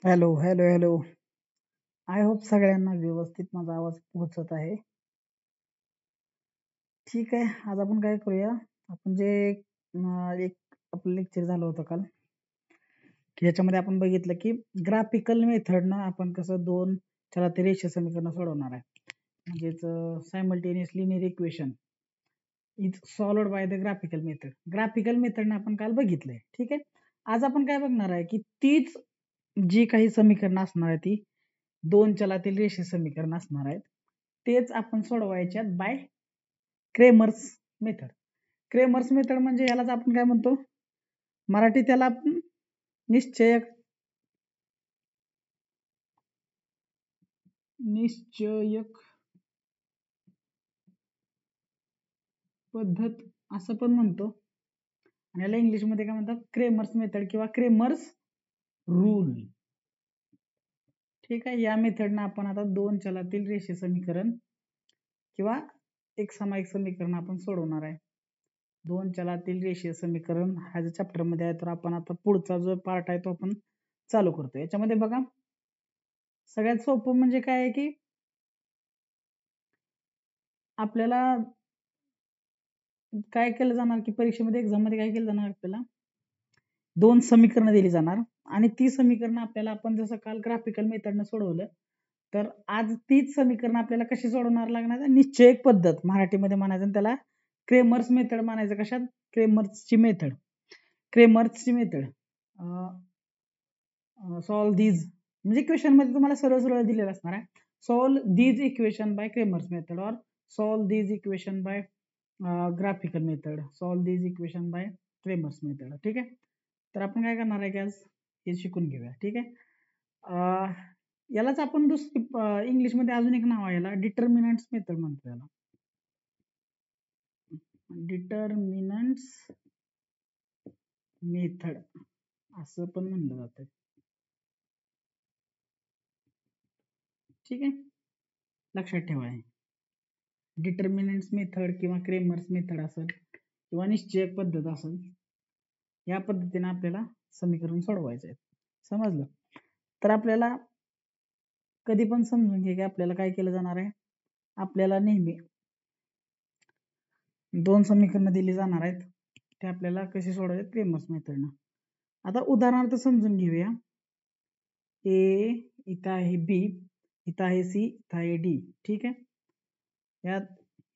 Hello hello hello. I hope सगळ्यांना व्यवस्थित माझा आवाज पोहोचत आहे. ठीक आहे, आज आपण काय करूया, आपण जे एक आपलं लेक्चर झालं होतं काल, की याच्यामध्ये आपण बघितलं की ग्राफिकल मेथडनं आपण कसं दोन चलाती रेषीय समीकरण सोडवणार आहे. म्हणजेच simultaneously linear equation is solved by the graphical method. Graphical मेथडनं आपण काल बघितलंय. ठीक आहे, आज आपण काय बघणार आहे की तीच जी काही समीकरणं असणार आहे ती दोन चलातील रेषीय समीकरण असणार आहेत, तेच आपण सोडवायच्यात by Cramer's method. Cramer's method म्हणजे यालाच आपण काय म्हणतो, मराठी त्याला आपण निश्चयक पद्धत असं पण म्हणतो, आणि याला इंग्लिशमध्ये काय म्हणतात, क्रेमर्स मेथड किंवा क्रेमर्स रूल. ठीक आहे, या मेथडनं आपण आता दोन चलातील रेषीय समीकरण किंवा एक सामायिक समीकरण आपण सोडवणार आहे. दोन चलातील रेषीय समीकरण हा जो चॅप्टर मध्ये आहे, तर आपण आता पुढचा जो पार्ट आहे तो आपण चालू करतो. याच्यामध्ये बघा, सगळ्यात सोपं म्हणजे काय आहे की आपल्याला काय केलं जाणार की परीक्षेमध्ये एक्झाम मध्ये काय केलं जाणार, आपल्याला दोन समीकरणं दिली जाणार आणि ती समीकरणं आपल्याला आपण जसं काल ग्राफिकल मेथडनं सोडवलं, तर आज तीच समीकरण आपल्याला कशी सोडवणार लागणार, निश्चयक पद्धत मराठीमध्ये म्हणायचं, त्याला क्रेमर्स मेथड म्हणायचं. कशात? क्रेमर्सची मेथड. क्रेमर्सची मेथड सॉल्व दीज म्हणजे इक्वेशन मध्ये तुम्हाला सरळ सरळ दिलेलं असणार आहे, solve these equation by Cramer's method और solve these equation by graphical method, solve these equation by Cramer's method. ठीक आहे, तर आपण काय करणार आहे की आज हे शिकून घेऊया. ठीक आहे, यालाच आपण दुसरी इंग्लिशमध्ये अजून एक नाव आहे, याला डिटर्मिनंट्स मेथड म्हणतो. याला डिटर्मिनंट्स मेथड असं पण म्हणलं जातं. ठीक आहे, लक्षात ठेवा. डिटर्मिनंट्स मेथड किंवा क्रेमर्स मेथड असेल किंवा निश्चयक पद्धत असेल, या पद्धतीने आपल्याला समीकरण सोडवायचे आहे. समजलं? तर आपल्याला कधी पण समजून घे की आपल्याला काय केलं जाणार आहे, आपल्याला नेहमी दोन समीकरणं दिली जाणार आहेत, ते आपल्याला कशी सोडवायचे, क्रेमर्स मेथडनं. आता उदाहरणार्थ समजून घेऊया. ए इथं आहे, बी इथं आहे, सी इथं आहे, डी. ठीक आहे, यात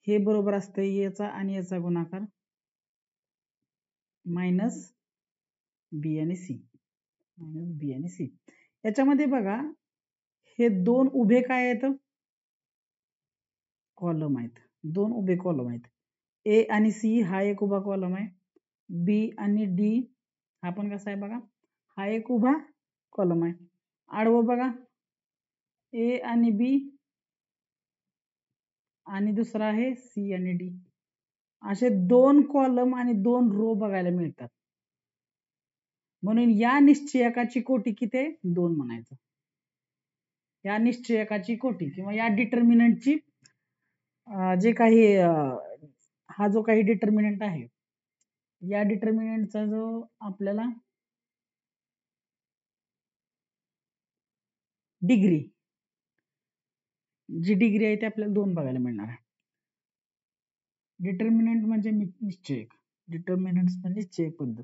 हे बरोबर असतं याचा आणि याचा गुणाकार मायनस बी आणि सी, मायनस बी आणि सी. याच्यामध्ये बघा, हे दोन उभे काय आहेत, कॉलम आहेत. दोन उभे कॉलम आहेत. ए आणि सी हा एक उभा कॉलम आहे, बी आणि डी हा पण कसा आहे बघा, हा एक उभा कॉलम आहे. आडवं बघा, ए आणि बी आणि दुसरा आहे सी आणि डी. असे दोन कॉलम आणि दोन रो बघायला मिळतात. म्हणून या निश्चयकाची कोटी किती आहे, दोन म्हणायचं. या निश्चयकाची कोटी किंवा या डिटर्मिनंटची जे काही हा जो काही डिटर्मिनंट आहे, या डिटर्मिनंटचा जो आपल्याला डिग्री, जी डिग्री आहे ते आपल्याला दोन बघायला मिळणार आहे. डिटर्मिनंट म्हणजे निश्चयक, डिटर्मिनंट्स म्हणजे निश्चयक पद्धत.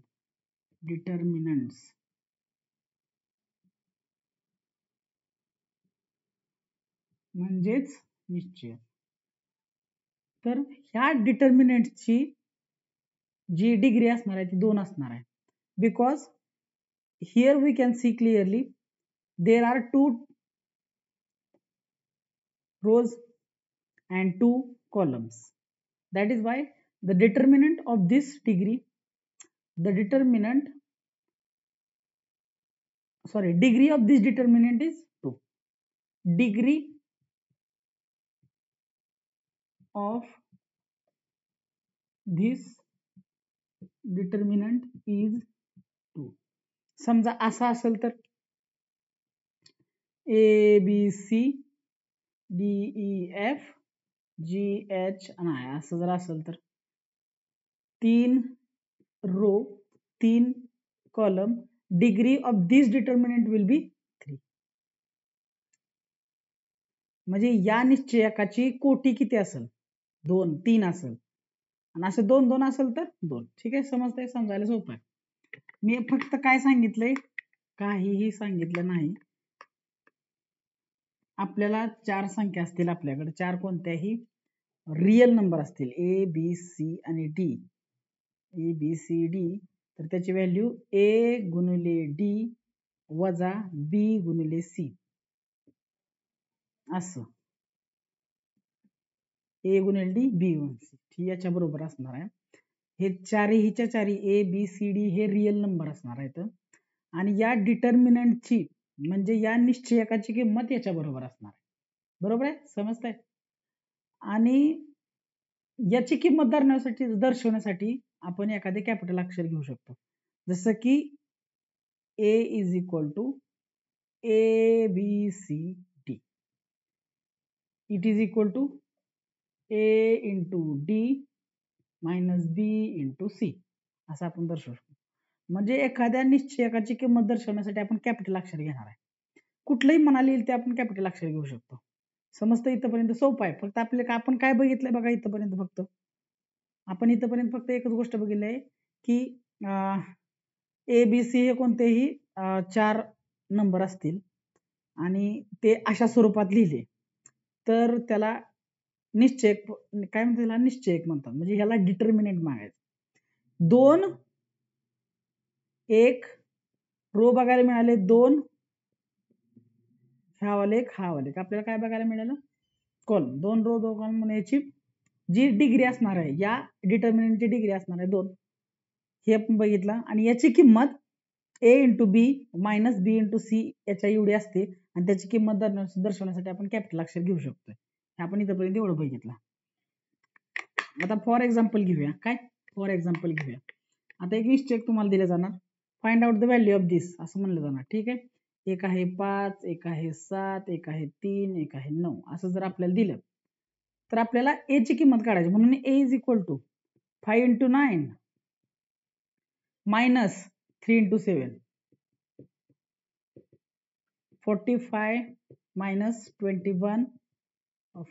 डिटर्मिनंट्स म्हणजेच निश्चय. तर ह्या डिटर्मिनंटची जी डिग्री असणार आहे ती दोन असणार आहे, because here we can see clearly there are two rows and two columns. That is why the determinant of this degree, the determinant, sorry, degree of this determinant is 2. Degree of this determinant is 2. समजा असा असेल तर A B C D E F G H आणि I असं जर असेल तर 3 row 3 column, degree of this determinant will be 3. म्हणजे या निश्चयकाची कोटी किती असेल? 2 3 असेल आणि असं 2 2 असेल तर 2. ठीक आहे, समजतंय? समजायला सोपं आहे. मी फक्त काय सांगितलंय, काहीही सांगितलं नाही. आपल्याला 4 संख्या असतील, आपल्याकडे 4 कोणत्याही रियल नंबर असतील ए बी सी आणि D, A B C D, तर त्याची व्हॅल्यू ए गुणिले डी वजा बी गुणिले सी असं. ए गुणिले डी बी गुणिले सी याच्या बरोबर असणार आहे. हे चारहीच्या चारी ए बी सी डी हे रियल नंबर असणार आहेत आणि या डिटर्मिनंटची म्हणजे या निश्चयकाची किंमत याच्या बरोबर असणार आहे. बरोबर आहे? समजतंय? आणि याची किंमत दर्शवण्यासाठी आपण एखादे कॅपिटल अक्षर घेऊ शकतो, जसं की A is equal to A B C D, it is equal to A into D minus B into C असं आपण दर्शवू शकतो. म्हणजे एखाद्या निश्चयकाची किंमत दर्शवण्यासाठी आपण कॅपिटल अक्षर घेणार आहे. कुठलंही मनाला येईल ते आपण कॅपिटल अक्षर घेऊ शकतो. समजतं? इथपर्यंत सोपं आहे. फक्त आपल्याला आपण काय बघितलंय बघा, इथपर्यंत फक्त आपण इथपर्यंत फक्त एकच गोष्ट बघितली आहे की ए बी सी हे कोणतेही 4 नंबर असतील आणि ते अशा स्वरूपात लिहिले तर त्याला निश्चयक काय म्हणतात, त्याला निश्चयक म्हणतात. म्हणजे ह्याला डिटर्मिनंट मागायचं. 2 1 रो बघायला मिळाले, 2 हा वाले हा वाले, आपल्याला काय बघायला मिळालं? कॉलम. 2 रो 2 कॉलम म्हणजे याची जी डिग्री असणार आहे, या डिटर्मिनंटची डिग्री असणार आहे 2, हे आपण बघितलं. आणि याची किंमत ए इंटू बी मायनस बी इंटू सी याच्या एवढी असते आणि त्याची किंमत दर्शवण्यासाठी आपण कॅपिटल अक्षर घेऊ शकतोय. आपण इथपर्यंत एवढं बघितलं. आता फॉर एक्झाम्पल घेऊया. काय फॉर एक्झाम्पल घेऊया. आता एक निश्चयक तुम्हाला दिलं जाणार, find out the value of this असं म्हणलं जाणार. ठीक आहे, एक आहे 5, एक आहे 7, एक आहे 3, एक आहे 9 असं जर आपल्याला दिलं तर आपल्याला ए ची किंमत काढायची. म्हणून A is equal to 5 into 9 minus 3 into 7, 45 minus 21,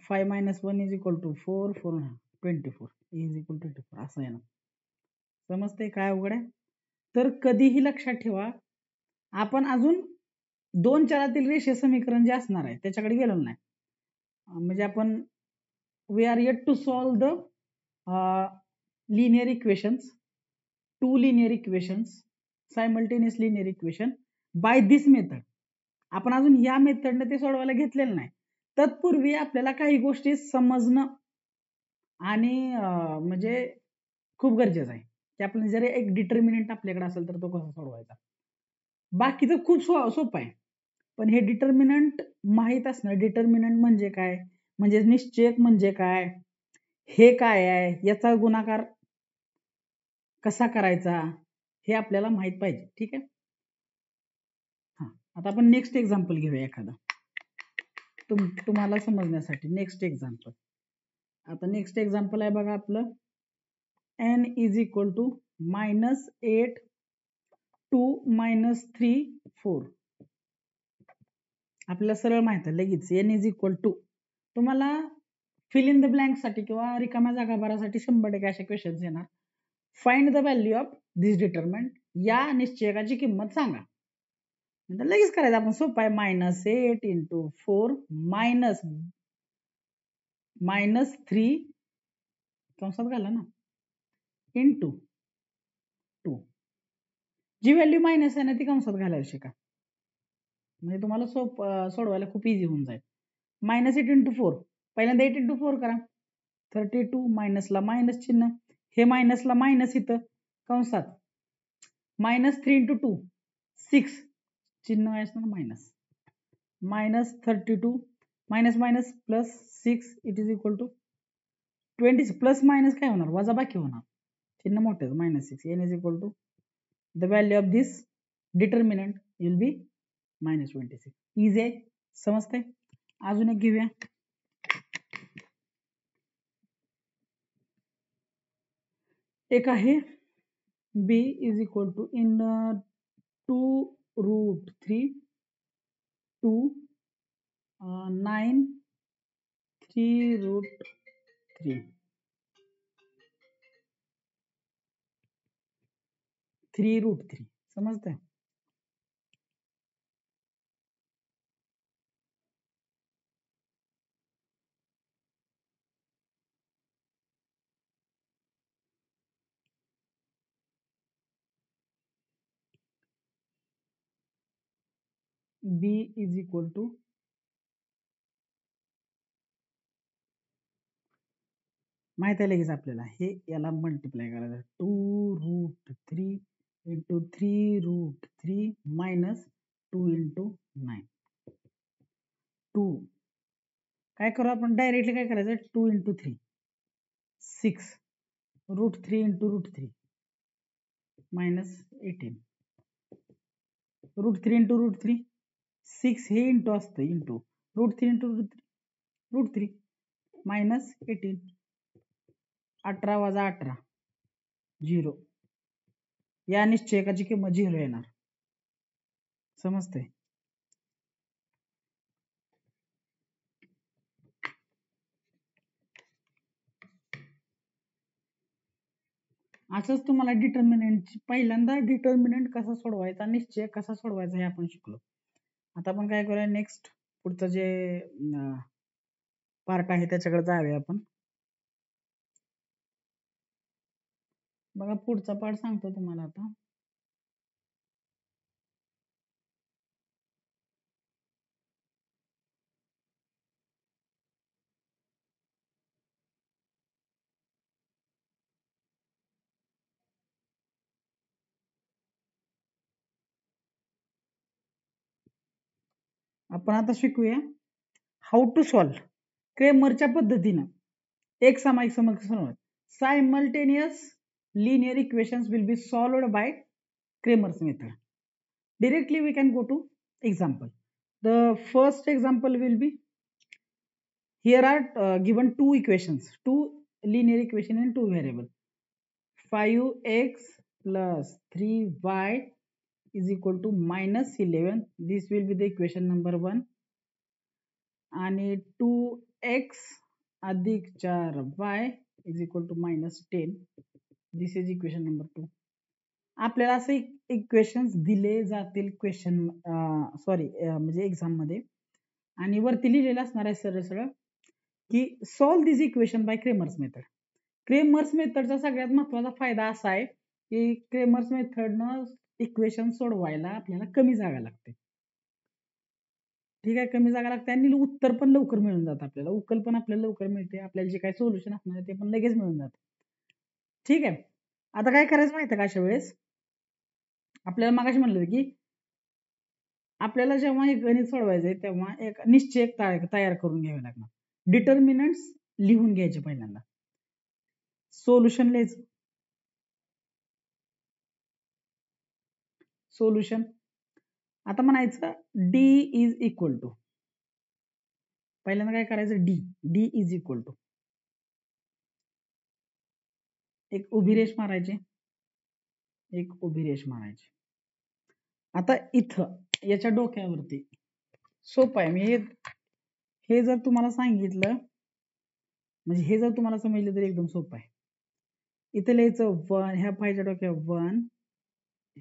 5 minus 1 is equal to 4, 4 24 is equal to 24 असं आहे ना. समजते काय अवघड आहे? तर कधीही लक्षात ठेवा, आपण अजून 2 चलातील रेषीय समीकरण जे असणार आहे त्याच्याकडे गेलो नाही. म्हणजे आपण we are yet to solve the linear equations, 2 linear equations, simultaneous linear equation by this method. आपण अजून या मेथडने ते सोडवायला घेतलेलं नाही. तत्पूर्वी आपल्याला काही गोष्टी समजणं आणि म्हणजे खूप गरजेचं आहे की आपण जर एक डिटर्मिनंट आपल्याकडे असेल तर तो कसा सोडवायचा. बाकीचं खूप सोपं आहे, पण हे डिटर्मिनंट माहीत असणं, डिटर्मिनंट म्हणजे काय, म्हणजे निश्चयक म्हणजे काय, हे काय आहे, याचा गुणाकार कसा करायचा हे आपल्याला माहित पाहिजे. ठीक आहे. आता आपण नेक्स्ट एक्झाम्पल घेऊया एखादा तुम्हाला समजण्यासाठी. नेक्स्ट एक्झाम्पल, आता नेक्स्ट एक्झाम्पल आहे बघा आपलं n इज इक्वल टू -8 2 -3 4. आपल्याला सरळ माहित आहे लगेच n इज इक्वल टू, तुम्हाला फिल इन द ब्लँक साठी किंवा रिकाम्या जागा भरासाठी 100% असे क्वेश्चन्स येणार. Find the value of this determinant, या निश्चयकाची किंमत सांगा. म्हणजे लगेच करायचं आपण, सोपं आहे. -8 इंटू 4 -3 कंसात घाला ना इंटू 2, जी व्हॅल्यू मायनस आहे ना ती कंसात घालायला शिका, म्हणजे तुम्हाला सोडवायला खूप इझी होऊन जाईल. -8 इंटू 4, पहिल्यांदा 8 इंटू 4 करा, 32, मायनसला मायनस चिन्ह, हे मायनसला मायनस इथं कंसात, -3 इंटू 2 6, चिन्ह आहे ना minus, -32 minus minus plus 6 it is equal to 20, plus minus काय होणार, वजा बाकी होणार, चिन्ह मोठे -6, n is equal to the value of this determinant will be -26. Easy आहे, समजते. अजून एक घेऊया. एक आहे b is equal to in 2√3 2 9 3√3 3√3 समजतंय. b इज इक्वल टू माहित आहे लगेच आपल्याला हे याला मल्टिप्लाय करायचं 2√3 इंटू 3√3 मायनस 2 इंटू 9 2 काय करू आपण डायरेक्टली काय करायचं 2 इंटू 3 6 √3 इंटू √3 मायनस 18 √3 इंटू √3 6 हे इंटू असतं इंटू √3 इंटू √3 मायनस 18 18 वजा 18 0 या निश्चयकाची किंमत 0 येणार. समजते. असंच तुम्हाला डिटर्मिनंटची पहिल्यांदा डिटर्मिनंट कसा सोडवायचा निश्चय कसा सोडवायचा हे आपण शिकलो. आता आपण काय करूया नेक्स्ट पुढचं जे पार्ट आहे त्याच्याकडे जाऊया आपण. बघा पुढचा पार्ट सांगतो तुम्हाला आता. आपण आता शिकूया हाऊ टू सॉल्व क्रेमरच्या पद्धतीनं एक सामायिक समीकरण. Simultaneous linear equations will be solved by Cramer's method. Directly we can go to example. The first example will be here are given two equations, two linear equation in two variable. 5x plus 3y is equal to minus 11. This will be the equation number 1. आणि 2x अधिक 4y is equal to minus 10. This is equation number 2. आपल्याला असे equations दिले जातील question म्हणजे exam मध्ये आणि वरती लिहिलेलं असणार आहे सरळ सरळ की solve this equation by Cramer's method. Cramer's मेथडचा सगळ्यात महत्त्वाचा फायदा असा आहे की क्रेमर्स मेथडनं इक्वेशन सोडवायला आपल्याला कमी जागा लागते. ठीक आहे, कमी जागा लागते आणि उत्तर पण लवकर मिळून जातं आपल्याला, उकल पण आपल्याला लवकर मिळते, आपल्याला जे काही सोल्युशन असणार आहे ते पण लगेच मिळून जातं. ठीक आहे, आता काय करायचं माहिती आहे का अशा वेळेस आपल्याला मागाशी म्हणलं की आपल्याला जेव्हा हे गणित सोडवायचंय तेव्हा एक निश्चय तयार करून घ्यावे लागणार. डिटर्मिनंट्स लिहून घ्यायचे पहिल्यांदा, सोल्युशन लिहायचं. सोल्युशन आता म्हणायचं डी इज इक्वल टू, पहिल्यांदा काय करायचं डी इज इक्वल टू एक उभी रेष मारायची, एक उभी रेष मारायची. आता इथं याच्या डोक्यावरती सोपं आहे, मी हे जर तुम्हाला सांगितलं म्हणजे हे जर तुम्हाला समजलं तर एकदम सोपं आहे. इथे लिहायचं 1, ह्या पायच्या डोक्यावर 1,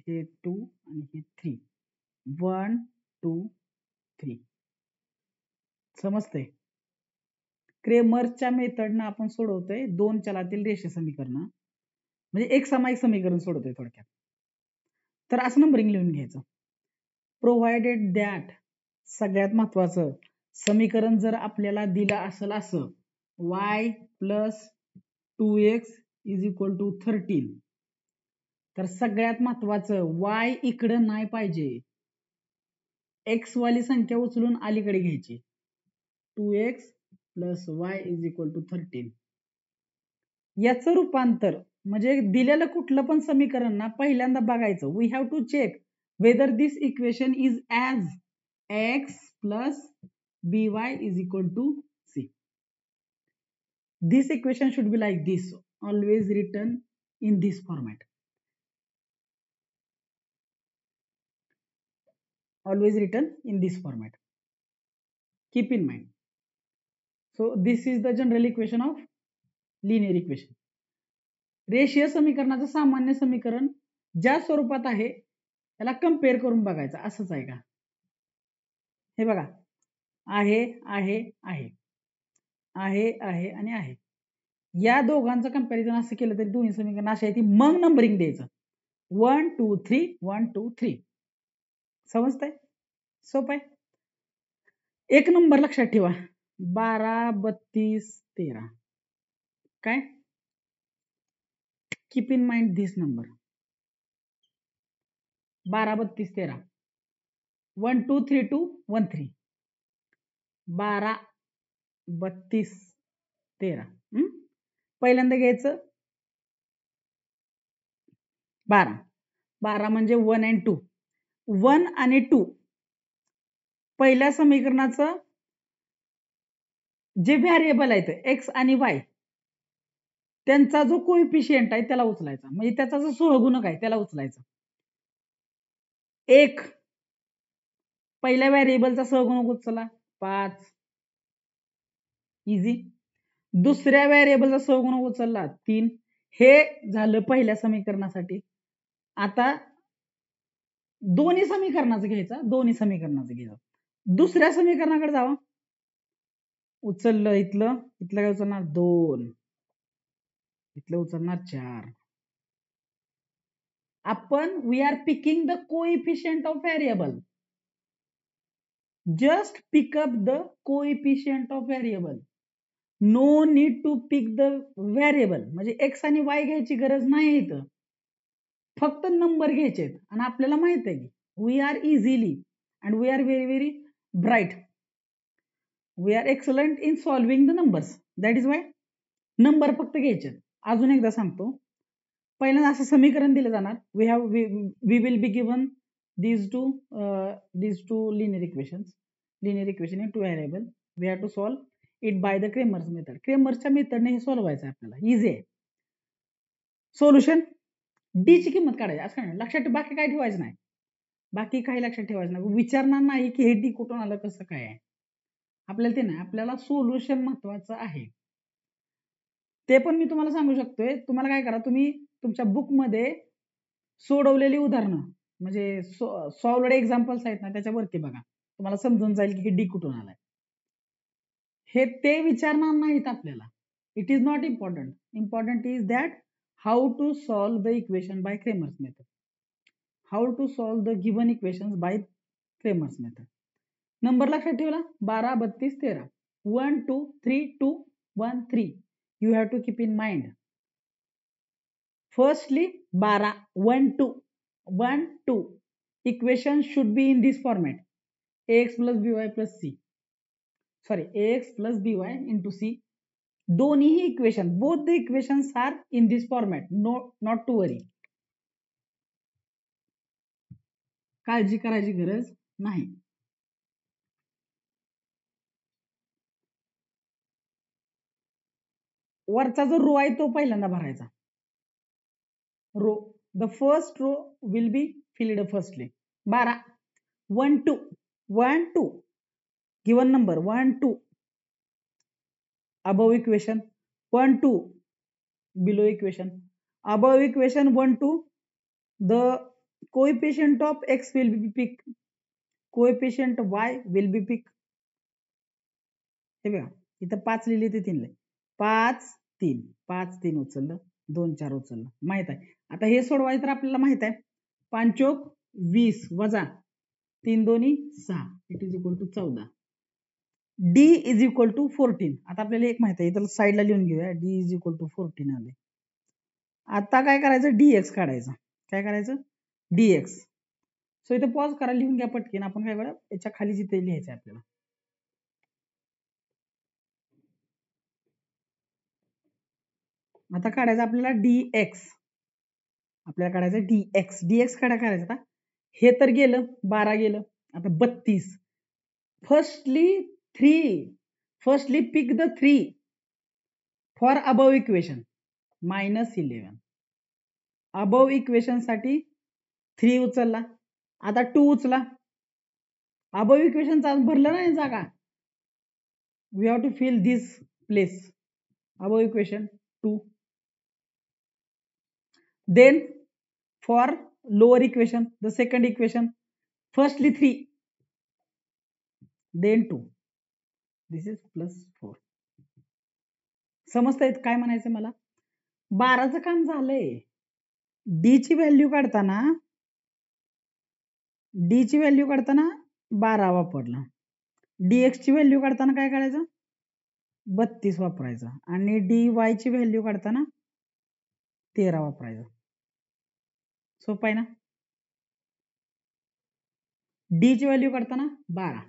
हे 2 आणि हे 3. 1 2 3 समजतंय. क्रेमरच्या मेथडनं आपण सोडवतोय दोन चलातील रेषा समीकरण, म्हणजे एक सामायिक समीकरण सोडवतोय थोडक्यात. तर असं नंबरिंग लिहून घ्यायचं. प्रोव्हाइडेड दॅट सगळ्यात महत्वाचं समीकरण जर आपल्याला दिलं असेल असं y plus 2x is equal to 13, तर सगळ्यात महत्वाचं y इकडं नाही पाहिजे, x वाली संख्या उचलून अलीकडे घ्यायची. 2x plus y is equal to 13. याचं रूपांतर म्हणजे दिलेलं कुठलं पण समीकरण ना पहिल्यांदा बघायचं. We have to check whether this equation is as x plus by is equal to c. This equation should be like this, always written in this format. Always written in this format. Keep in mind. So this is the general equation of linear equation. रेषीय समीकरणाचं सामान्य समीकरण ज्या स्वरूपात आहे त्याला compare करून बघायचं. असंच आहे का? हे बघा, आहे आहे आहे आहे आहे आणि आहे. या दोघांचं कंपॅरिझन असं केलं तरी दोन्ही समीकरण अशी आहे ती, मग नंबरिंग द्यायचं 1 2 3 1 2 3. समजतंय? सोपं आहे. एक नंबर लक्षात ठेवा, 12 32 13. काय? Keep in mind this number 12 32 13. 1 2 3 2 1 3. 12 32 13. पहिल्यांदा घ्यायचं 12. 12 म्हणजे 1 and 2. 1 आणि 2 पहिल्या समीकरणाचं जे व्हेरिएबल आहेत एक्स आणि वाय त्यांचा जो कोएफिशियंट आहे त्याला उचलायचा, म्हणजे त्याचा जो सहगुणक आहे त्याला उचलायचा. एक पहिल्या व्हेरिएबलचा सहगुणक उचलला 5, इझी. दुसऱ्या व्हेरिएबलचा सहगुणक उचलला 3. हे झालं पहिल्या समीकरणासाठी. आता दोन्ही समीकरणाचं घ्यायचं. दुसऱ्या समीकरणाकडे जावा. उचललं इथलं काय उचलणार 2, इथलं उचलणार 4. आपण we are picking the coefficient of variable. Just pick up the coefficient of variable. No need to pick the variable. म्हणजे एक्स आणि वाय घ्यायची गरज नाही इथं, फक्त नंबर घ्यायचे आहेत. आणि आपल्याला माहित आहे की we are easily and we are very very bright. We are excellent in solving the numbers. That is y number फक्त घ्यायचे. अजून एकदा सांगतो. पहिल्यांदा असं समीकरण दिलं जाणार. We will be given these two linear equations in two variable. We have to solve it by the Cramer's method. क्रेमर्सच्या मेथडने हे सॉल्व्ह व्हायचं आपल्याला. इझी आहे. सोल्युशन डी ची किंमत काढायची. असं काय लक्षात, बाकी काय ठेवायचं नाही. बाकी काही लक्षात ठेवायचं नाही. विचारणार नाही की हे डी कुठून आलं, कसं काय आहे. आपल्याला ते नाही, आपल्याला सोल्युशन महत्वाचं आहे. ते पण मी तुम्हाला सांगू शकतोय. तुम्हाला काय करा, तुम्ही तुमच्या बुक मध्ये सोडवलेली उदाहरणं म्हणजे सॉल्वड एक्झाम्पल्स आहेत ना त्याच्यावरती बघा, तुम्हाला समजून जाईल की डी कुठून आलाय. हे ते विचारणार नाहीत आपल्याला. It is not important. Important is that how to solve the equation by Cramer's method. How to solve the given equations by Cramer's method. Number लक्षात ठेवला 12 32 13. 1 2 3 2 1 3. You have to keep in mind. Firstly, 12 1 2 1 2. Equation should be in this format. Ax plus by plus c. Sorry, ax plus by into c. दोन्ही equation, both the equations are in this format. No, not to worry. काळजी करायची गरज नाही. वरचा जो row आहे तो पहिल्यांदा भरायचा. Row, the first row will be filled firstly. 12 1 2 1 2. Given number 1 2. above equation 1 2. below equation. Above equation 1 2. the coefficient of x will be picked. coefficient y will be picked. हे बघा इथं 5 लिहिले ते 3 लिहिले. 5 3 5 3 उचललं, 2 4 उचललं. माहित आहे. आता हे सोडवायचं तर आपल्याला माहित आहे 5 चौक 20 वजा 3 दोन्ही 6. It is equal to 14. D is equal to 14. आता आपल्याला एक माहित आहे, इथं साईडला लिहून घेऊया. डी इज इक्वल टू 14 आले. आता काय करायचं, डीएक्स काढायचं. काय करायचं, डीएक्स. सो इथं पॉज करा, लिहून घ्या पटकन. आपण काय करा, याच्या खाली जिथे लिहायचं आपल्याला. आता काढायचं आपल्याला डीएक्स. आपल्याला काढायचं डीएक्स. डीएक्स काढायचं. आता हे तर गेलं, 12 गेलं. आता 32. Firstly pick the 3 for above equation. -11. Above equation साठी 3 उचलला. आता 2 उचला. अबव इक्वेशन भरलं नाही जागा. we have to fill this place above equation 2. Then for lower equation, the second equation, firstly 3, then 2, this is plus 4. समजतायत काय म्हणायचं मला? 12चं काम झालंय. डी ची व्हॅल्यू काढताना 12 वापरला. dx ची व्हॅल्यू काढताना काय करायचं? 32 वापरायचं. आणि dy ची व्हॅल्यू काढताना 13 वापरायचं. सोपं आहे ना? डी ची व्हॅल्यू काढताना 12,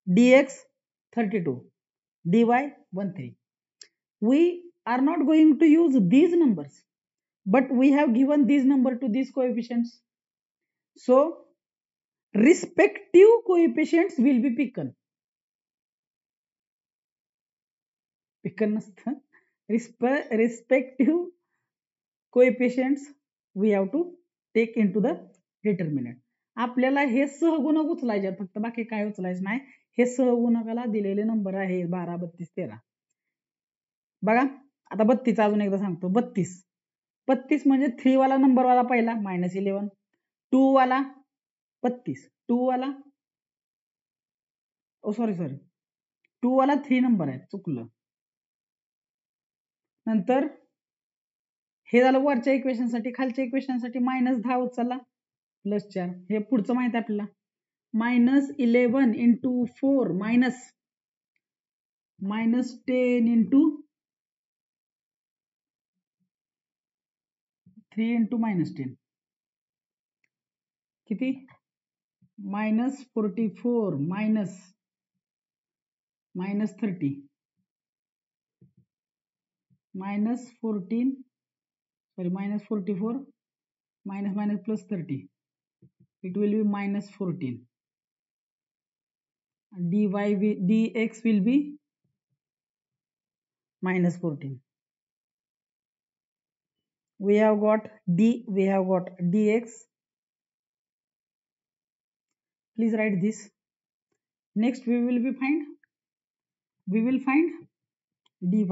dx 32, dy 13. We are not going to use these numbers, but we have given these number to these coefficients. So respective coefficients will be picked. Respective coefficients we have to take into the determinant. आपल्याला हे सहगुणक उचलायचे फक्त, बाकी काय उचलायचं नाही. हे सहगुणकाला दिलेले नंबर आहे 12, 32, 13. बघा आता 32 अजून एकदा सांगतो. 32 म्हणजे 3 वाला नंबर वाला पहिला -11, 2 वाला 32, 2 वाला सॉरी 2 वाला 3 नंबर आहे, चुकलं. नंतर हे झालं वरच्या इक्वेशन साठी. खालच्या इक्वेशन साठी -10 उचलला, +4. हे पुढचं माहिती आहे आपल्याला. -11 × 4 -10 × 3 × -10 किती? -44 -30 -14 sorry -44 -+30, it will be -14. dx will be -14. we have got dx. Please write this. Next we will find dy.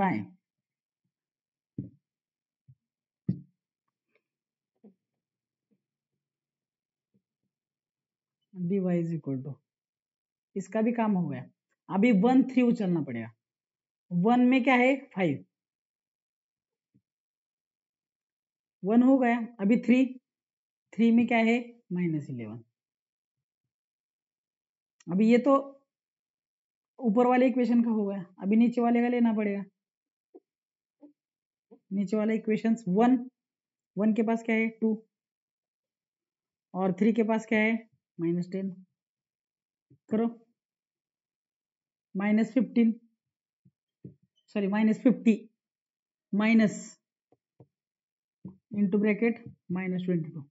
dy is equal to, इसका भी काम हो गया. अभी 1 3 उचलना पड़ेगा. 1 में क्या है 5, 1 हो गया. अभी 3 में क्या है -11. अभी ये तो ऊपर वाले इक्वेशन का हो गया. अभी नीचे वाले का लेना पड़ेगा. नीचे वाला इक्वेशन 1 के पास क्या है 2 और 3 के पास क्या है -10. करो. -15 सॉरी -50 माइनस into bracket -22,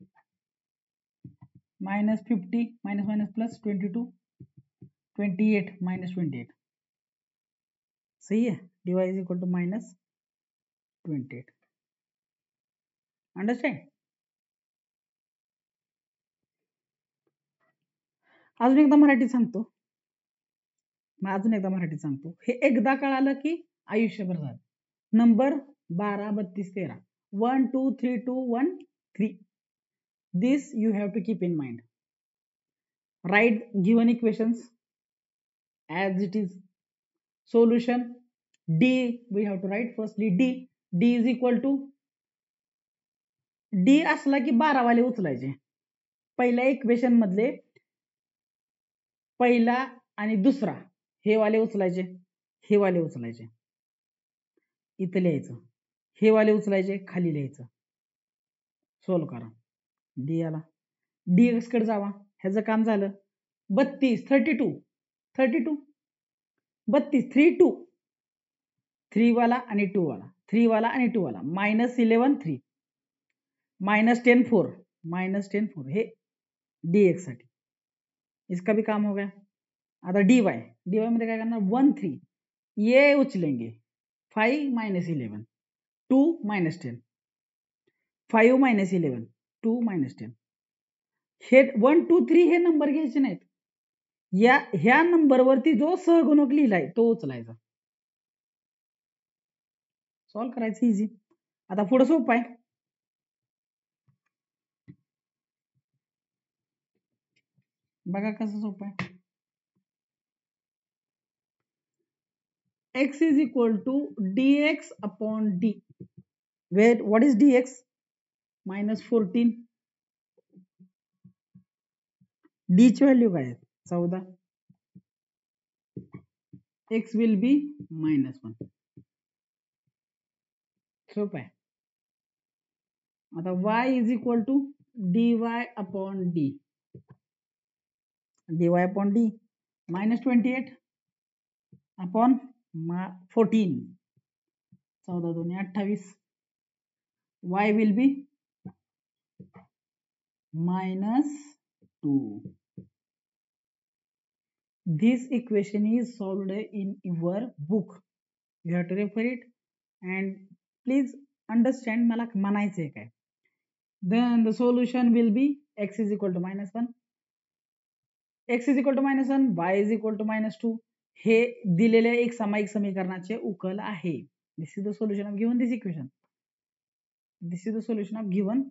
-50 - +22 28 -28. सही है. dy is equal to -28. Understand. अजून एकदा मराठीत सांगतो. हे एकदा कळालं की आयुष्यभर झालं. Number 12 32 13 1 2 3 2 1 3. This you have to keep in mind. Write given equations as it is. Solution D we have to write firstly D is equal to, D असला की 12 वाले उचलायचे. पहिल्या इक्वेशन मधले पहिला आणि दुसरा हे वाले उचलायचे, हे वाले उचलायचे, इथं लिहायचं. हे वाले उचलायचे, खाली लिहायचं. सॉल्व करा. डी आला. dx कडे जावा. ह्याचं काम झालं. 32 32 32 3 वाला आणि 2 वाला, 3 वाला आणि 2 वाला, -11 3 -10 4 -10 4. हे dx साठी. इसका भी काम हो गया. आता dy मध्ये काय करणार 1 3 ये उचलेंगे. 5 -11 2 -10 5 -11 2 -10. हे 1 2 3 हे नंबर घ्यायचे नाहीत. ह्या नंबरवरती जो सहगुणक लिहिलाय तो उचलायचा. सॉल्व्ह करायचं इझी. आता पुढे सोपं आहे. बघा कसं सोपं आहे. x is equal to dx upon d. Where what is dx? minus 14. d ची व्हॅल्यू काय आहे? 14. x will be -1. सोपं आहे. आता y is equal to dy upon d. dy upon d minus 28 upon 14. 14 दूनी 28. y will be -2. This equation is solved in your book. You have to refer it and please understand मला म्हणायचं काय. Then the solution will be x is equal to -1, x is equal to -1, y is equal to -2. हे दिलेल्या एक सामायिक समीकरणाचे उकल आहे. This is the solution of given this equation. This is the solution of given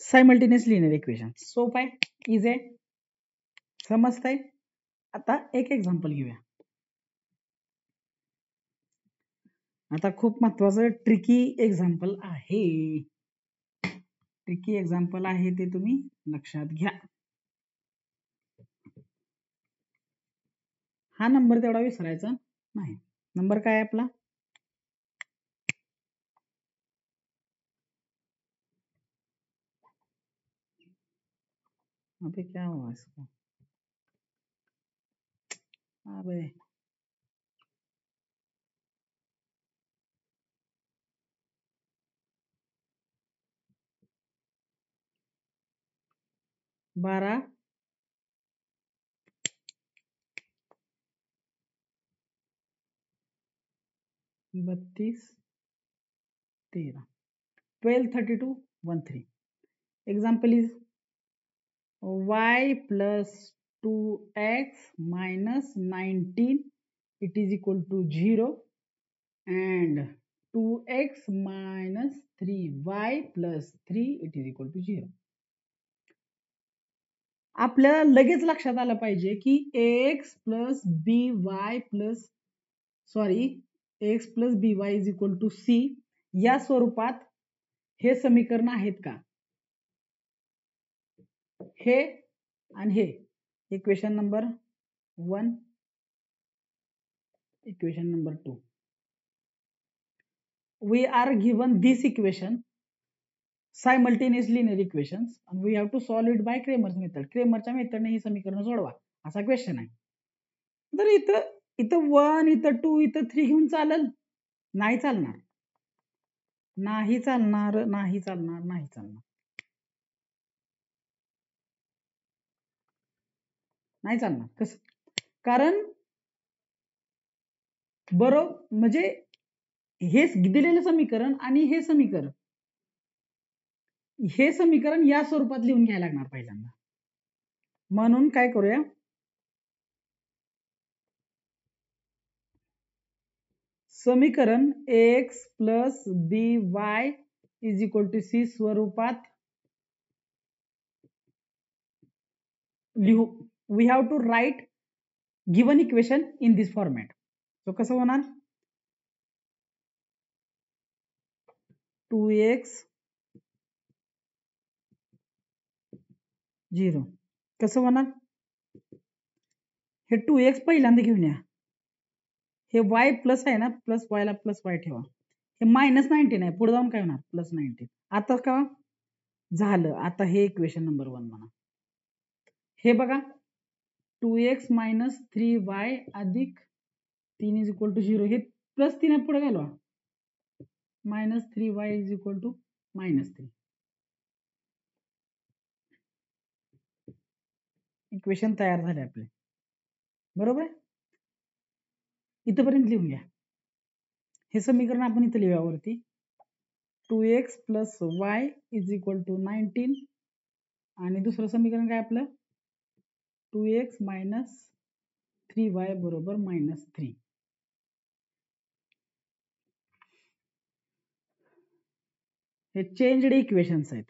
simultaneous linear equation. Soap आहे, easy आहे, समजतंय. आता एक एक्झाम्पल घेऊया. आता खूप महत्वाचं ट्रिकी एक्झाम्पल आहे. ट्रिकी एक्झाम्पल आहे ते तुम्ही लक्षात घ्या. हा नंबर तेवढा विसरायचा नाही. नंबर काय आहे आपला? अबे क्या हुआ इसको? अबे 12 32 13 12 32 13. Example is y plus 2x minus 19 it is equal to 0 and 2x minus 3y plus 3 it is equal to 0. आपल्याला लगेच लक्षात आलं पाहिजे की ax plus by plus ax plus by is equal to c या स्वरूपात हे समीकरण आहेत का? हे आणि हे equation number 1, equation number 2. We are given this equation simultaneous linear equations and we have to solve it by Cramer's method. Cramerच्या मेथडने ही समीकरण सोडवा असा क्वेश्चन आहे. तर इथं 1 इथं 2 इथं 3 घेऊन चालेल? नाही चालणार. नाही चालणार, नाही चालणार, नाही चालणार. नाही चालणार. कसं? कारण बरोबर म्हणजे हे दिलेलं समीकरण आणि हे समीकरण या स्वरूपात लिहून घ्यायला लागणार पहिल्यांदा. म्हणून काय करूया, समीकरण ax plus by is equal to c स्वरूपात लिहू. We have to write given equation in this format. So कसं होणार? 2x 0 कसं होणार? हे 2x पहिल्यांदा घेऊन या. हे y प्लस आहे ना, प्लस y ला प्लस y ठेवा. हे -19 आहे, पुढे जाऊन काय होणार? +19. आता का झालं? आता हे इक्वेशन नंबर 1 म्हणा. हे बघा 2x minus 3y अधिक 3 is equal to 0. हे +3 पुढे घालवा. -3y is equal to -3. Equation तयार झाले आपले. बरोबर? इथपर्यंत लिहून घ्या. हे समीकरण आपण इथे लिहूया वरती. 2x plus y is equal to 19 आणि दुसरं समीकरण काय आपलं? 2x मायनस 3y बरोबर -3. हे चेंज्ड इक्वेशन्स आहेत.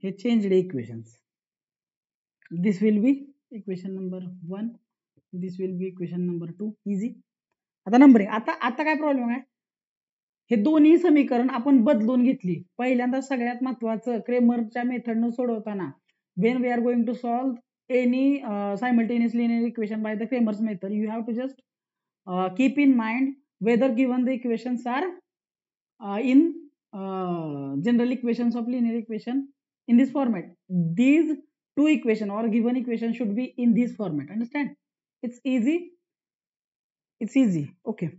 हे changed equations. This will be equation number 1, this will be equation number 2. Easy. आता नंबरिंग. आता काय प्रॉब्लेम आहे, हे दोन्ही समीकरण आपण बदलून घेतली. पहिल्यांदा सगळ्यात महत्त्वाचं क्रेमरच्या मेथडनं सोडवताना when we are going to solve any simultaneous linear equation by the Cramer's method, you have to just keep in mind whether given the equations are in general equations of linear equation in this format. These two equation or given equation should be in this format. Understand? It's easy. It's easy. Okay.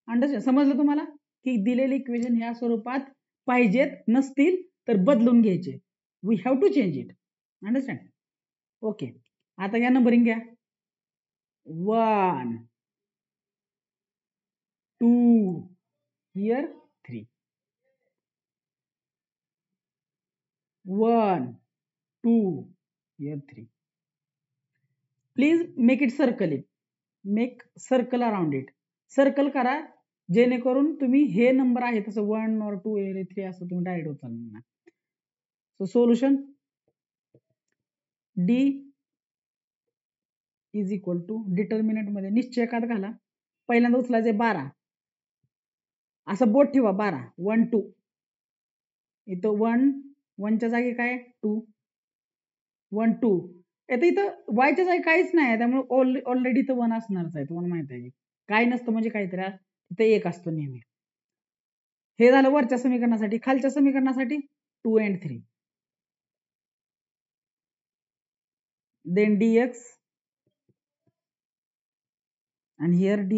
Understand. समजलं तुम्हाला की दिलेले equation ह्या स्वरूपात पाहिजेत, नसतील तर बदलून घ्यायचे. We have to change it. Understand. Okay. आता या नंबरिंग घ्या. 1 2 here 3. 1 2 here 3. Please make it circle. Make circle around it. Circle करा जेणेकरून तुम्ही हे नंबर आहे तसं 1 or 2 or 3 असं तुम्ही डायरेक्ट उचलणार. So solution D is equal to determinant मध्ये निश्चयकात घाला. पहिल्यांदा उचलायचे 12. असं बोट ठेवा 12. 1 2. इथं 1 च्या जागी काय 2. 1 2. आता इथं वायच्या जागी काहीच नाही, त्यामुळे ऑलरेडी तर 1 असणारच आहे. तुम्हाला माहित आहे काय नसतं म्हणजे काहीतरी इथं 1 असतो नेहमी. हे झालं वरच्या समीकरणासाठी. खालच्या समीकरणासाठी 2 and 3. then dx and here dy.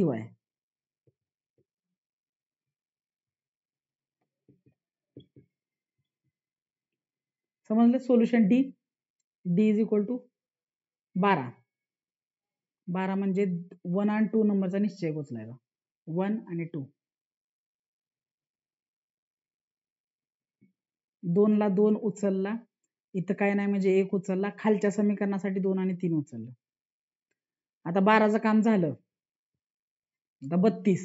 समजलं. Solution D is equal to 12. 12 म्हणजे 1 आणि 2 नंबरचा निश्चय उचलायचा. 1 आणि 2. 2 ला 2 उचलला. इथं काय नाही म्हणजे 1 उचलला. खालच्या समीकरणासाठी 2 आणि 3 उचललं. आता 12चं काम झालं. आता 32.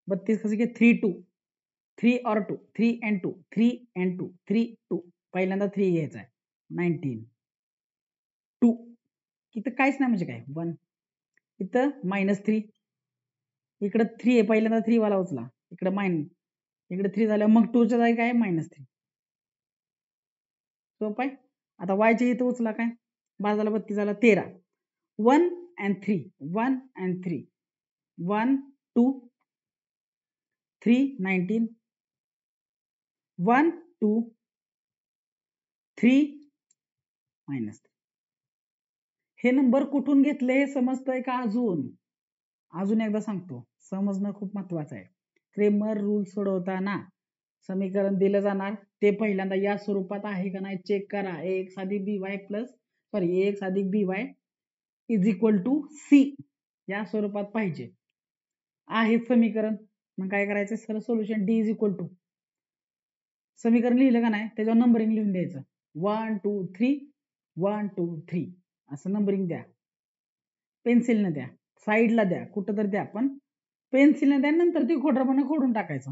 32 कसं घे 3 2. 3 or 2. 3 and 2. 3 and 2. 3 2. पहिल्यांदा 3 घ्यायचा आहे. 19 2. इथं काहीच नाही म्हणजे काय 1. इथं -3. इकडं 3 आहे. पहिल्यांदा 3 वाला उचला. इकडं मायनस. इकडे 3 झालं मग 2 च्या जागी काय -3. सोपं आहे. आता वायच्या इथं उचला काय 12 झाला 32 झाला 13. 1 and 3. 1 and 3. 1 2 3 19. 1 2 3 -3. हे नंबर कुठून घेतले हे समजतंय का? अजून एकदा सांगतो. समजणं खूप महत्वाचं आहे. क्रेमर रूल सोडवताना समीकरण दिलं जाणार, ते पहिल्यांदा या स्वरूपात आहे का नाही चेक करा. ax अधिक by प्लस ax अधिक by is equal to c या स्वरूपात पाहिजे. आहे समीकरण. मग काय करायचं sir solution D is equal to समीकरण लिहिलं का नाही त्याच्यावर नंबरिंग लिहून द्यायचं. 1 2 3 1 2 3 असं नंबरिंग द्या. पेन्सिलने द्या, साईडला द्या, कुठं तर द्या, पण पेन्सिलने द्या. नंतर ती खोडरपणे खोडून टाकायचं.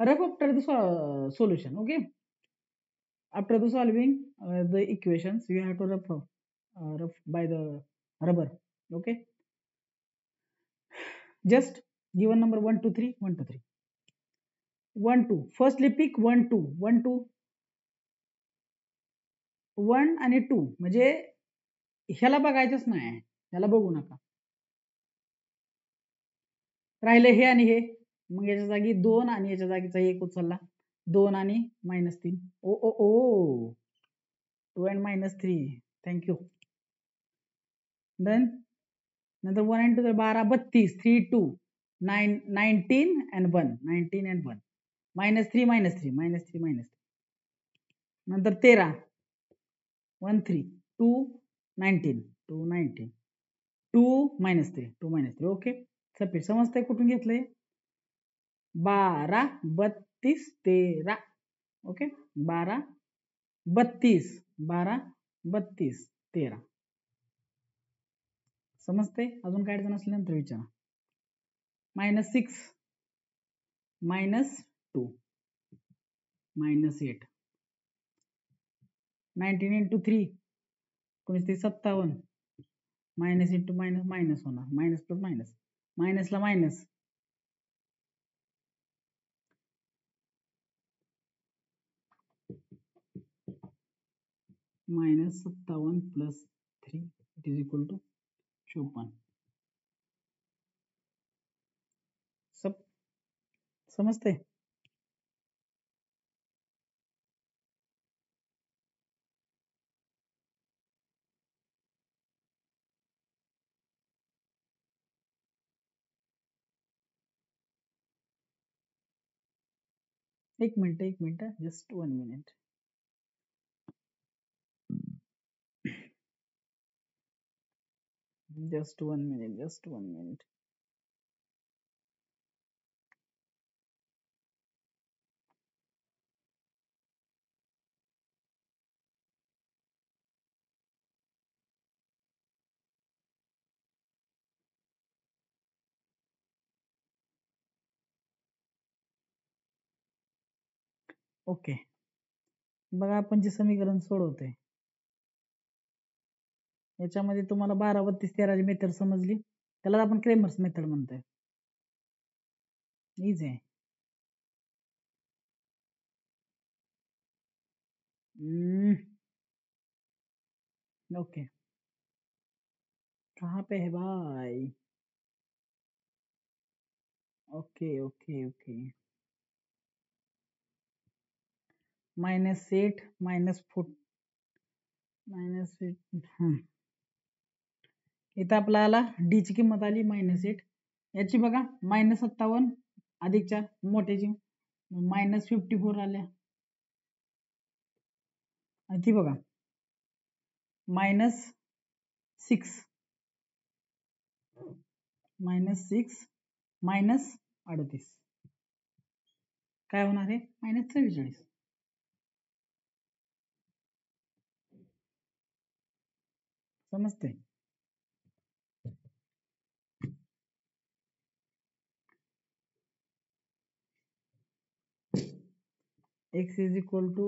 Rough after the solution. Okay, after the solving the equations you have to rough by the rubber. Okay, just given number 1 2 3 1 2 3 1 2. firstly pick 1 2 1 2 1 आणि 2 म्हणजे ह्याला बघायचंच नाही, ह्याला बघू नका. राहिले हे आणि हे. मग याच्या जागी 2 आणि याच्या जागीचा 1 उचलला. 2 आणि -3. ओ ओ ओ 2 and -3. थँक्यू. डन. नंतर 1 and 2 12 32. 3 2 9 19 and 1 19 and 1 -3 -3 -3 -3. नंतर 13 1 3 2 19 2 19 2 -3 2 -3. ओके, सफिट. समजतंय कुठून घेतलंय. 12 32 13. ओके, 12 32 12 32 13. समजते? अजून काय अडचण असली नंतर विचारा. -6 -2 -8. 19 into 3 57. Minus into minus minus होणार, मायनस प्लस मायनस, मायनसला minus. -57 plus 3 it is equal to 54. सब समजते? एक मिनिट, जस्ट 1 मिनिट. just 1 minute. ओके, बघा आपण जे समीकरण सोडवतोय याच्यामध्ये तुम्हाला 12 32 13 ची मेथड समजली, त्याला आपण क्रेमर्स मेथड म्हणतोय. इझी आहे. ओके, कहाँ पे है भाई? Okay okay okay. -8 -4 -8. इथं आपला आला डी ची किंमत आली -8. याची बघा -57 अधिक 4 मोठ्याची -54 आल्या. आणि ती बघा -6 -38 काय होणार आहे? -44. समजते? x is equal to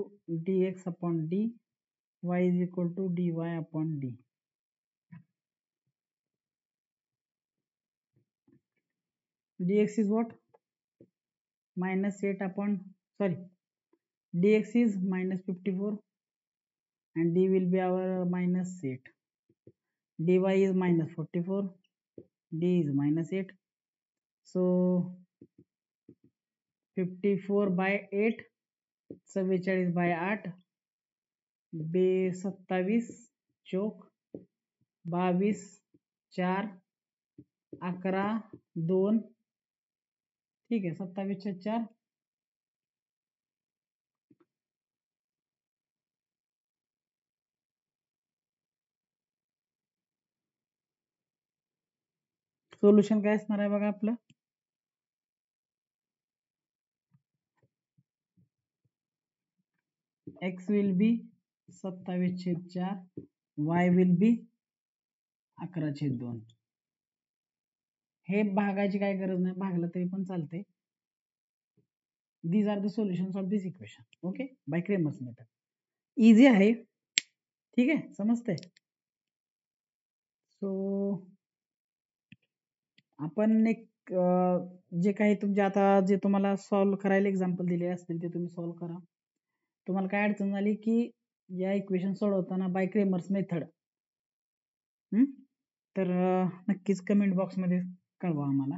dx upon d, y is equal to dy upon d. dx is what? -8 upon, sorry, dx is -54 and d will be our -8. dy is -44, d is -8. So 54/8 44/8 27 चौक 22 4 11 2. ठीक आहे, 27 4. Solution काय असणार आहे बघा आपलं? x will be 27/4, y will be 11/2. हे भागायची काय गरज नाही, भागलं तरी पण चालते. these are the solutions of this equation. Okay, bye Cramer's method. Easy आहे, ठीक आहे, समजते? सो आपण एक जे काही तुमचे आता जे तुम्हाला सॉल्व्ह करायला एक्झाम्पल दिले असतील ते तुम्ही सॉल्व्ह करा. तुम्हाला काय अडचण झाली की या इक्वेशन सोडवताना बाय क्रेमर्स मेथड, तर नक्कीच कमेंट बॉक्समध्ये कळवा आम्हाला.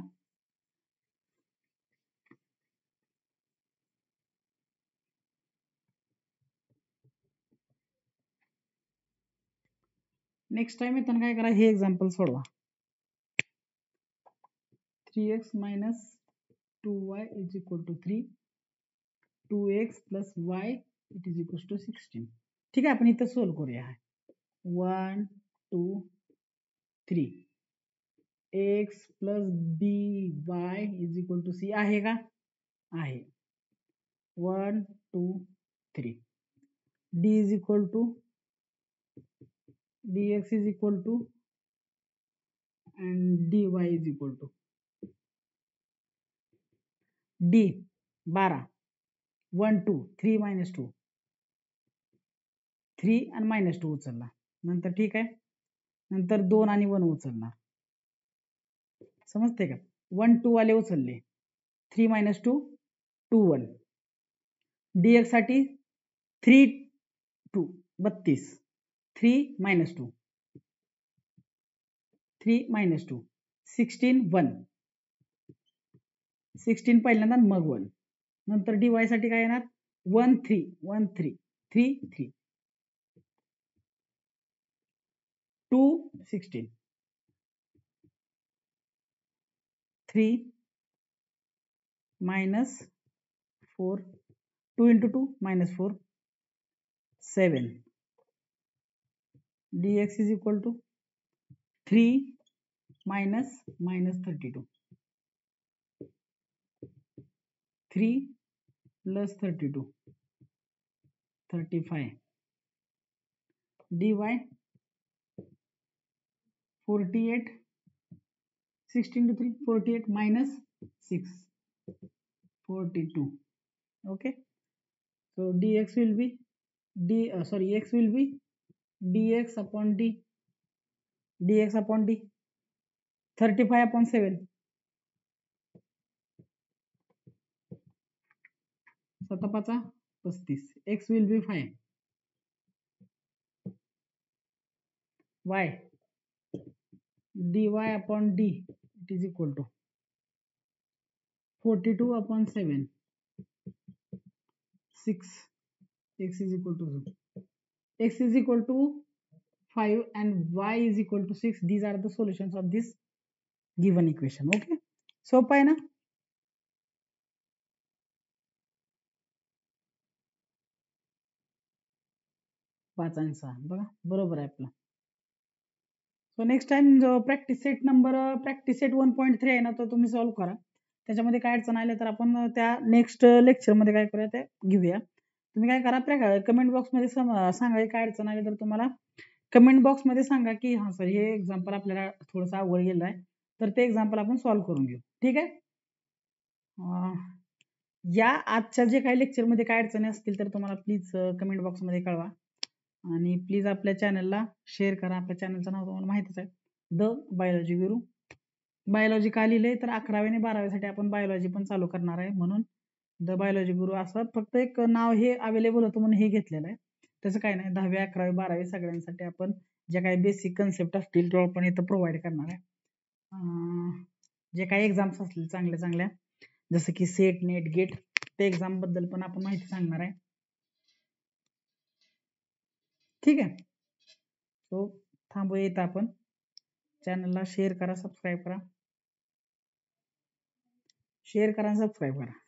नेक्स्ट टाइम येताना काय करा, हे एक्झाम्पल सोडवा. 3x - 2y is equal to 3, 2x plus y it is equal to 16. ठीक आहे, आपण इथं सोल्व करूया. 1 2 3 x plus by is equal to c आहे का? आहे 1 2 3 d is equal to dx is equal to and dy is equal to d 12 1 2 3 minus 2 3 आणि minus 2 उचलला नंतर ठीक आहे नंतर 2 आणि 1 उचलणार समजते का 1 2 वाले उचलले 3 minus 2 2 1 dx साठी 3 2 32 3 minus 2 3 minus 2 16 1 16 पहिल्यांदा मग 1 नंतर dy साठी काय येणार 1 3 1 3 3 3 2 16 3 minus 4 2 into 2 minus 4 7 dx is equal to 3 minus minus 32 3 plus 32 35 dy 48 16 to 3 48 minus 6 42 okay so dx will be x will be dx upon d dx upon d 35 upon 7 7 35 x will be 5 y dy upon d it is equal to 42 upon 7 6 x is equal to 0. X is equal to 5 and y is equal to 6 these are the solutions of this given equation okay सोपं आहे ना पाच आणि 6 बघा बरोबर आहे आपलं so next time जो practice set number practice set 1.3 आहे ना तो तुम्ही सॉल्व्ह करा त्याच्यामध्ये काय अडचण आले तर आपण त्या नेक्स्ट लेक्चरमध्ये काय करूया ते घेऊया तुम्ही काय करा कमेंट बॉक्समध्ये सांगा काय अडचण आली तर तुम्हाला कमेंट बॉक्समध्ये सांगा की हां सर हे एक्झाम्पल आपल्याला थोडंसं अवघड गेलं आहे तर ते एक्झाम्पल आपण सॉल्व्ह करून घेऊ ठीक आहे या आजच्या जे काही लेक्चरमध्ये काय अडचणी असतील तर तुम्हाला प्लीज कमेंट बॉक्समध्ये कळवा आणि प्लीज आपल्या चॅनलला शेअर करा आपल्या चॅनलचं नाव तुम्हाला माहितीच आहे द बायोलॉजी गुरु बायोलॉजी का लिहिलंय तर 11वी आणि 12वीसाठी आपण बायोलॉजी पण चालू करणार आहे म्हणून द बायोलॉजी गुरु असं फक्त एक नाव हे अवेलेबल होतं म्हणून हे घेतलेलं आहे तसं काही नाही 10वी 11वी 12वी सगळ्यांसाठी आपण ज्या काही बेसिक कन्सेप्ट असतील तो आपण इथं प्रोव्हाइड करणार आहे जे काही एक्झाम्स असतील चांगल्या चांगल्या जसं की सेट नेट गेट ते एक्झाम बद्दल पण आपण माहिती सांगणार आहे ठीक आहे सो थांबूया इथं आपण चॅनलला शेअर करा सबस्क्राईब करा शेअर करा सबस्क्राईब करा